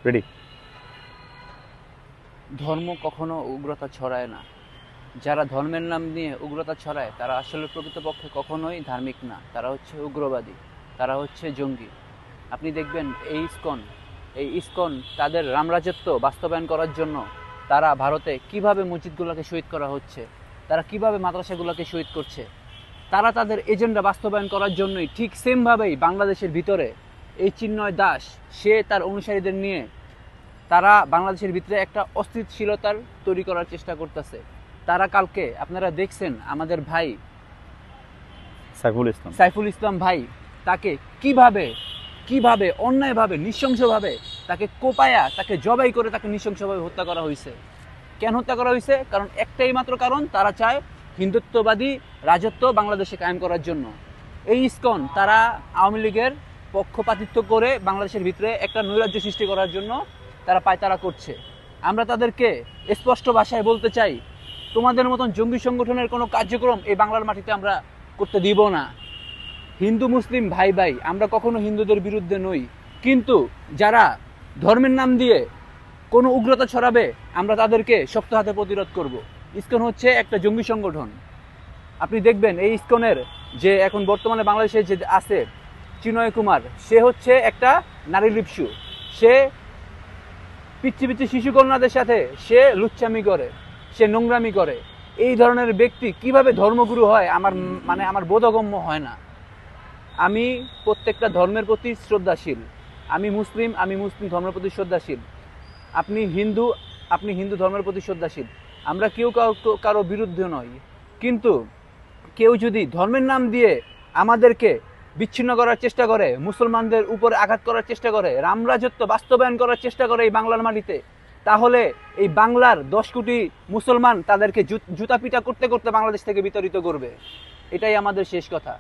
Ready. ধর্ম কখনো উগ্রতা ছড়ায় না। যারা ধর্মের নাম নিয়ে উগ্রতা ছড়ায় তারা আসলে প্রকৃতপক্ষে কখনোই ধার্মিক না, তারা হচ্ছে উগ্রবাদী, তারা হচ্ছে জঙ্গি। আপনি দেখবেন এই ইসকন তাদের রামরাজত্ব বাস্তবায়ন করার জন্য তারা ভারতে কিভাবে মসজিদগুলোকে শহীদ করা হচ্ছে, তারা কিভাবে মাদ্রাসাগুলোকে শহীদ করছে, তারা তাদের এজেন্ডা বাস্তবায়ন করার জন্যই ঠিক সেমভাবেই বাংলাদেশের ভিতরে এই চিন্ময় দাস সে তার অনুসারীদের নিয়ে তারা বাংলাদেশের ভিতরে একটা অস্থিতিশীলতার তৈরি করার চেষ্টা করতেছে। তারা কালকে আপনারা দেখছেন আমাদের ভাই সাইফুল ইসলাম ভাই তাকে কিভাবে কিভাবে অন্যায়ভাবে নৃশংসভাবে তাকে কোপায়া তাকে জবাই করে তাকে নৃশংসভাবে হত্যা করা হয়েছে। কেন হত্যা করা হয়েছে? কারণ একটাই মাত্র কারণ, তারা চায় হিন্দুত্ববাদী রাজত্ব বাংলাদেশে কায়েম করার জন্য। এই ইসকন তারা আওয়ামী লীগের পক্ষপাতিত্ব করে বাংলাদেশের ভিতরে একটা নৈরাজ্য সৃষ্টি করার জন্য তারা পায়তারা করছে। আমরা তাদেরকে স্পষ্ট ভাষায় বলতে চাই, তোমাদের মতন জঙ্গি সংগঠনের কোনো কার্যক্রম এই বাংলার মাটিতে আমরা করতে দিব না। হিন্দু মুসলিম ভাই ভাই, আমরা কখনো হিন্দুদের বিরুদ্ধে নই, কিন্তু যারা ধর্মের নাম দিয়ে কোনো উগ্রতা ছড়াবে আমরা তাদেরকে শক্ত হাতে প্রতিরোধ করব। ইসকন হচ্ছে একটা জঙ্গি সংগঠন। আপনি দেখবেন এই ইসকনের যে এখন বর্তমানে বাংলাদেশে যে আছে চিন্ময় কুমার, সে হচ্ছে একটা নারী লিপসু। সে পিচ্ছি পিচ্ছি শিশুকন্যাদের সাথে সে লুচ্চামি করে, সে নোংরামি করে। এই ধরনের ব্যক্তি কিভাবে ধর্মগুরু হয় আমার বোধগম্য হয় না। আমি প্রত্যেকটা ধর্মের প্রতি শ্রদ্ধাশীল। আমি মুসলিম ধর্মের প্রতি শ্রদ্ধাশীল। আপনি হিন্দু ধর্মের প্রতি শ্রদ্ধাশীল। আমরা কেউ কারো বিরুদ্ধে নই, কিন্তু কেউ যদি ধর্মের নাম দিয়ে আমাদেরকে বিচ্ছিন্ন করার চেষ্টা করে, মুসলমানদের উপরে আঘাত করার চেষ্টা করে, রামরাজত্ব বাস্তবায়ন করার চেষ্টা করে এই বাংলার মাটিতে, তাহলে এই বাংলার 10 কোটি মুসলমান তাদেরকে জুতা পিটা করতে করতে বাংলাদেশ থেকে বিতাড়িত করবে। এটাই আমাদের শেষ কথা।